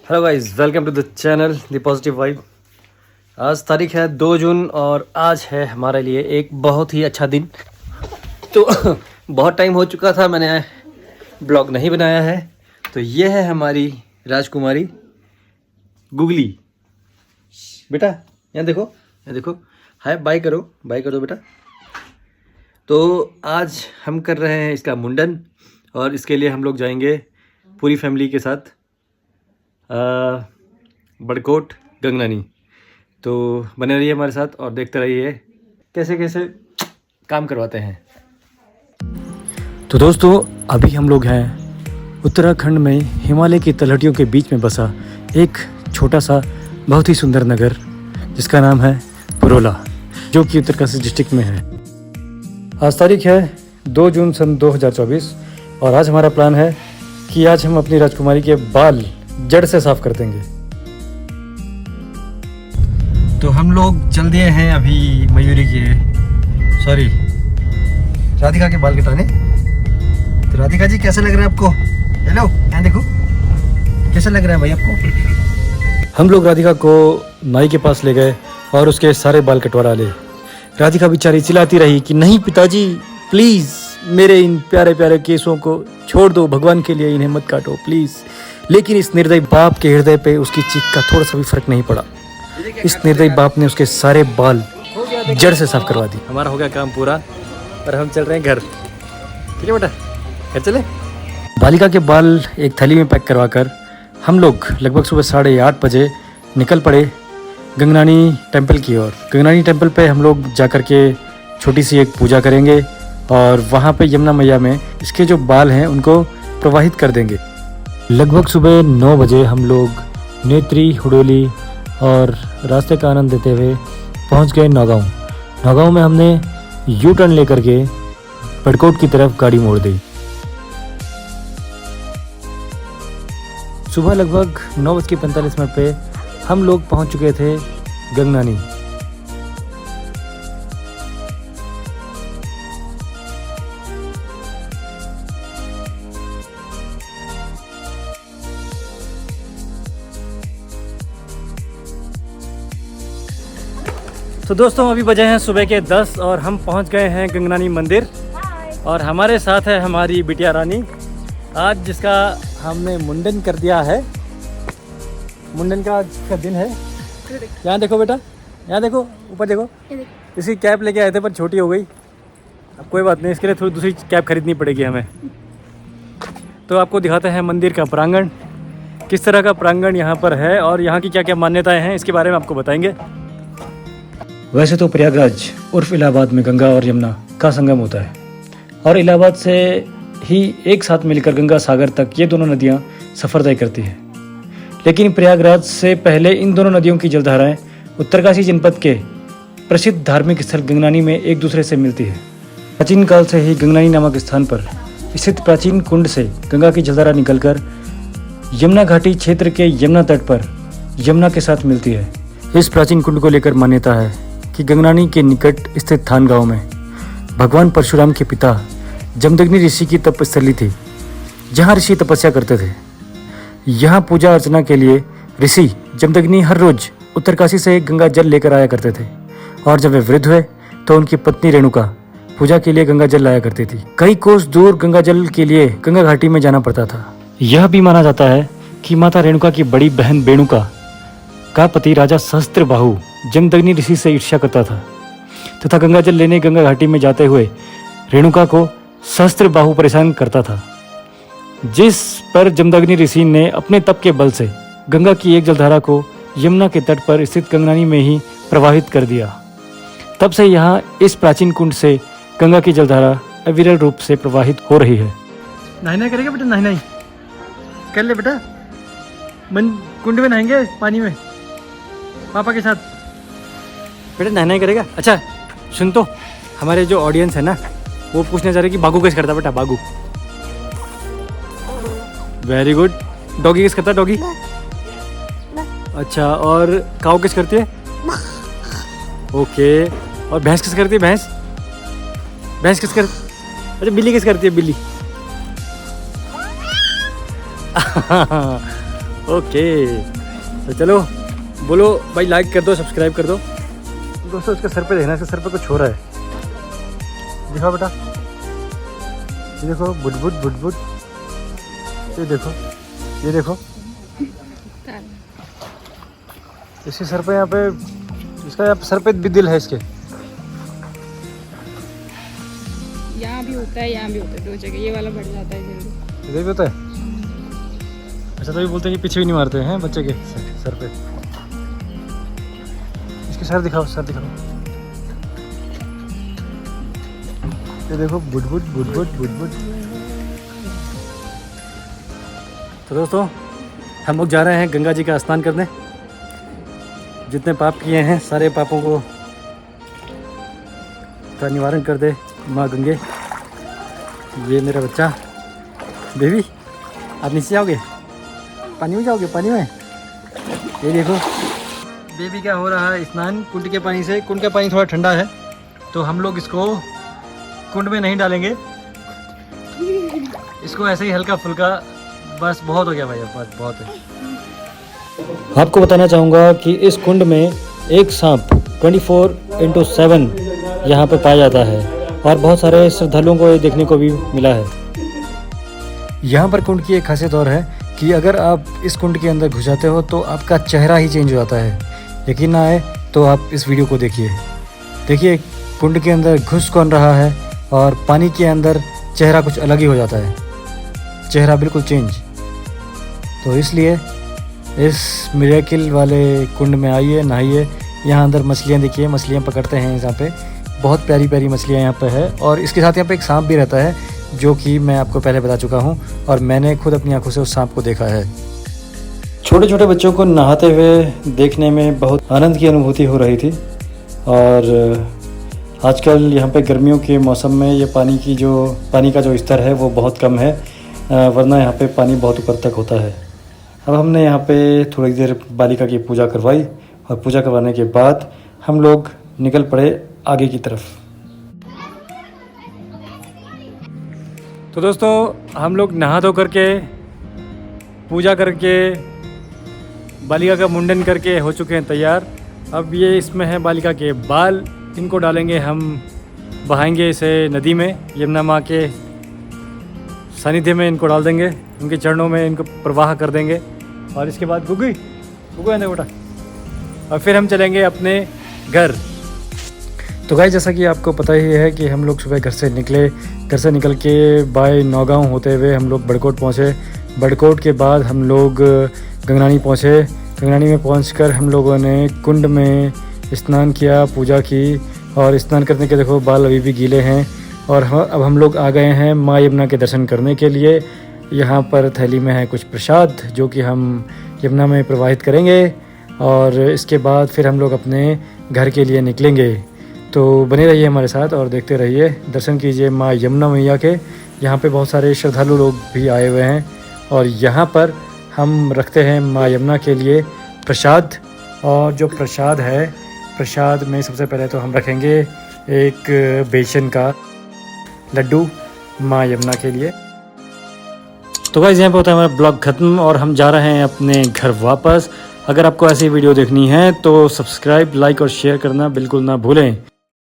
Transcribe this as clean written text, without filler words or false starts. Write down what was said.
Hello guys, welcome to the channel the positive vibe. आज तारीख है 2 जून और आज है हमारे लिए एक बहुत ही अच्छा दिन। तो बहुत टाइम हो चुका था, मैंने ब्लॉग नहीं बनाया है। तो ये है हमारी राजकुमारी गुगली। बेटा यहाँ देखो, यहाँ देखो, हाय बाय करो, बाय करो बेटा। तो आज हम कर रहे हैं इसका मुंडन और इसके लिए हम लोग जाएंगे पूरी फैमिली के साथ बड़कोट गंगनानी। तो बने रहिए हमारे साथ और देखते रहिए कैसे कैसे काम करवाते हैं। तो दोस्तों, अभी हम लोग हैं उत्तराखंड में हिमालय की तलहटियों के बीच में बसा एक छोटा सा बहुत ही सुंदर नगर जिसका नाम है पुरोला, जो कि उत्तरकाशी डिस्ट्रिक्ट में है। आज तारीख है 2 जून सन 2024 और आज हमारा प्लान है कि आज हम अपनी राजकुमारी के बाल जड़ से साफ कर देंगे। तो हम लोग चल दिए हैं अभी मयूरी के राधिका के बाल कटाने। तो राधिका जी, कैसा लग रहा है आपको? हेलो, यहाँ देखो, कैसा लग रहा है भाई आपको? हम लोग राधिका को नाई के पास ले गए और उसके सारे बाल कटवा डाले। राधिका बेचारी चिल्लाती रही कि नहीं पिताजी, प्लीज मेरे इन प्यारे प्यारे केसों को छोड़ दो, भगवान के लिए इन्हें मत काटो प्लीज। लेकिन इस निर्दयी बाप के हृदय पे उसकी चीख का थोड़ा सा भी फर्क नहीं पड़ा। इस निर्दयी बाप ने उसके सारे बाल जड़ से साफ करवा दी। हमारा हो गया काम पूरा और हम चल रहे हैं घर। ठीक है बेटा, घर चले। बालिका के बाल एक थैली में पैक करवा कर हम लोग लगभग सुबह 8:30 बजे निकल पड़े गंगनानी टेम्पल की ओर। गंगनानी टेम्पल पे हम लोग जाकर के छोटी सी एक पूजा करेंगे और वहाँ पे यमुना मैया में इसके जो बाल हैं उनको प्रवाहित कर देंगे। लगभग सुबह 9 बजे हम लोग नेत्री, हुडोली और रास्ते का आनंद लेते हुए पहुँच गए नौगांव। नौगांव में हमने यू टर्न लेकर के बड़कोट की तरफ गाड़ी मोड़ दी। सुबह लगभग 9:45 पे हम लोग पहुंच चुके थे गंगनानी। तो दोस्तों, अभी बजे हैं सुबह के 10 और हम पहुंच गए हैं गंगनानी मंदिर। और हमारे साथ है हमारी बिटिया रानी, आज जिसका हमने मुंडन कर दिया है। मुंडन का आज का दिन है। यहाँ देखो बेटा, यहाँ देखो, ऊपर देखो। इसी कैप लेके आए थे पर छोटी हो गई। अब कोई बात नहीं, इसके लिए थोड़ी दूसरी कैप खरीदनी पड़ेगी हमें। तो आपको दिखाते हैं मंदिर का प्रांगण, किस तरह का प्रांगण यहाँ पर है और यहाँ की क्या क्या मान्यताएं हैं इसके बारे में आपको बताएंगे। वैसे तो प्रयागराज उर्फ इलाहाबाद में गंगा और यमुना का संगम होता है और इलाहाबाद से ही एक साथ मिलकर गंगा सागर तक ये दोनों नदियाँ सफ़र तय करती हैं। लेकिन प्रयागराज से पहले इन दोनों नदियों की जलधाराएं उत्तरकाशी जनपद के प्रसिद्ध धार्मिक स्थल गंगनानी में एक दूसरे से मिलती है। प्राचीन काल से ही गंगनानी नामक स्थान पर स्थित प्राचीन कुंड से गंगा की जलधारा निकलकर यमुना घाटी क्षेत्र के यमुना तट पर यमुना के साथ मिलती है। इस प्राचीन कुंड को लेकर मान्यता है कि गंगनानी के निकट स्थित थान गांव में भगवान परशुराम के पिता जमदग्नि ऋषि की तपस्थली थी, जहां ऋषि तपस्या करते थे। यहाँ पूजा अर्चना के लिए ऋषि जमदग्नि हर रोज उत्तरकाशी से गंगा जल लेकर आया करते थे और जब वे वृद्ध हुए तो उनकी पत्नी रेणुका पूजा के लिए गंगा जल लाया करती थी। कई कोस दूर गंगा जल के लिए गंगा घाटी में जाना पड़ता था। यह भी माना जाता है कि माता रेणुका की बड़ी बहन बेणुका का पति राजा सहस्त्रबाहु जमदग्नि ऋषि से ईर्ष्या करता था तथा गंगा जल लेने गंगा घाटी में जाते हुए रेणुका को सहस्त्रबाहु परेशान करता था, जिस पर जमदग्नि ऋषि ने अपने तप के बल से गंगा की एक जलधारा को यमुना के तट पर स्थित गंगनानी में ही प्रवाहित कर दिया। तब से यहाँ इस प्राचीन कुंड से गंगा की जलधारा अविरल रूप से प्रवाहित हो रही है। नहाना करेगा बेटा, नहाना कर ले बेटा। कुंड में नहाएंगे पानी में पापा के साथ। बेटा नहाना करेगा। अच्छा सुन, तो हमारे जो ऑडियंस है ना वो पूछने जा रहे कि बागू किस करता बेटा? बागू वेरी गुड। डॉगी किस करता? डॉगी। अच्छा, और काऊ किस करती है? ओके। और भैंस किस करती है? भैंस भैंस किस कर? अच्छा, बिल्ली किस करती है? बिल्ली। ओके तो चलो बोलो भाई, लाइक कर दो, सब्सक्राइब कर दो। दोस्तों इसके सर पे देखना, इसके सर पे कुछ हो रहा है। दिखाओ बेटा, ये देखो बुटबुट बुटबुट, ये देखो, ये देखो इसके सर पे, यहाँ पे इसका यहाँ सर पे भी दिल है इसके। यहाँ भी होता है, यहाँ भी होता है, दो जगह। ये वाला बढ़ जाता है जल्दी। इधर भी होता है। अच्छा तभी बोलते हैं कि पीछे भी नहीं मारते हैं बच्चे के सर पे। इसके सर दिखाओ, सर दिखाओ, ये देखो बुटबुट बुटबुट बुटबुट। तो दोस्तों हम लोग जा रहे हैं गंगा जी का स्नान करने। जितने पाप किए हैं सारे पापों को का निवारण कर दे माँ गंगे। ये मेरा बच्चा बेबी, आप नीचे जाओगे, पानी में जाओगे, पानी में। ये देखो बेबी क्या हो रहा है, स्नान कुंड के पानी से। कुंड का पानी थोड़ा ठंडा है तो हम लोग इसको कुंड में नहीं डालेंगे, इसको ऐसे ही हल्का फुल्का, बस बहुत हो गया भाई, बस बहुत है। आपको बताना चाहूँगा कि इस कुंड में एक सांप 24/7 यहाँ पर पाया जाता है और बहुत सारे श्रद्धालुओं को ये देखने को भी मिला है। यहाँ पर कुंड की एक खासियत और है कि अगर आप इस कुंड के अंदर घुस जाते हो तो आपका चेहरा ही चेंज हो जाता है। यकीन ना आए तो आप इस वीडियो को देखिए। देखिए कुंड के अंदर घुस कौन रहा है और पानी के अंदर चेहरा कुछ अलग ही हो जाता है, चेहरा बिल्कुल चेंज। तो इसलिए इस मिरेकिल वाले कुंड में आइए, नहाइए। यहाँ अंदर मछलियाँ देखिए, मछलियाँ पकड़ते हैं यहाँ पे, बहुत प्यारी प्यारी मछलियाँ यहाँ पे है। और इसके साथ यहाँ पे एक सांप भी रहता है जो कि मैं आपको पहले बता चुका हूँ और मैंने खुद अपनी आंखों से उस सांप को देखा है। छोटे छोटे बच्चों को नहाते हुए देखने में बहुत आनंद की अनुभूति हो रही थी। और आजकल यहाँ पे गर्मियों के मौसम में ये पानी का जो स्तर है वो बहुत कम है, वरना यहाँ पे पानी बहुत ऊपर तक होता है। अब हमने यहाँ पे थोड़ी देर बालिका की पूजा करवाई और पूजा करवाने के बाद हम लोग निकल पड़े आगे की तरफ। तो दोस्तों हम लोग नहा धो करके, पूजा करके, बालिका का मुंडन करके हो चुके हैं तैयार। अब ये इसमें है बालिका के बाल, इनको डालेंगे हम, बहाएंगे इसे नदी में, यमुना माँ के सानिध्य में इनको डाल देंगे, उनके चरणों में इनको प्रवाह कर देंगे। और इसके बाद गुगु आने बेटा, और फिर हम चलेंगे अपने घर। तो गाइस जैसा कि आपको पता ही है कि हम लोग सुबह घर से निकल के बाय नौगांव होते हुए हम लोग बड़कोट पहुँचे। बड़कोट के बाद हम लोग गंगनानी पहुँचे। गंगनानी में पहुँचकर हम लोगों ने कुंड में स्नान किया, पूजा की। और स्नान करने के देखो बाल अभी भी गीले हैं। और अब हम लोग आ गए हैं माँ यमुना के दर्शन करने के लिए। यहाँ पर थैली में है कुछ प्रसाद जो कि हम यमुना में प्रवाहित करेंगे और इसके बाद फिर हम लोग अपने घर के लिए निकलेंगे। तो बने रहिए हमारे साथ और देखते रहिए, दर्शन कीजिए माँ यमुना मैया के। यहाँ पे बहुत सारे श्रद्धालु लोग भी आए हुए हैं और यहाँ पर हम रखते हैं माँ यमुना के लिए प्रसाद। और जो प्रसाद है, प्रसाद में सबसे पहले तो हम रखेंगे एक बेसन का लड्डू माँ यमुना के लिए। तो गाइस यहाँ पे होता है हमारा ब्लॉग ख़त्म और हम जा रहे हैं अपने घर वापस। अगर आपको ऐसी वीडियो देखनी है तो सब्सक्राइब, लाइक और शेयर करना बिल्कुल ना भूलें।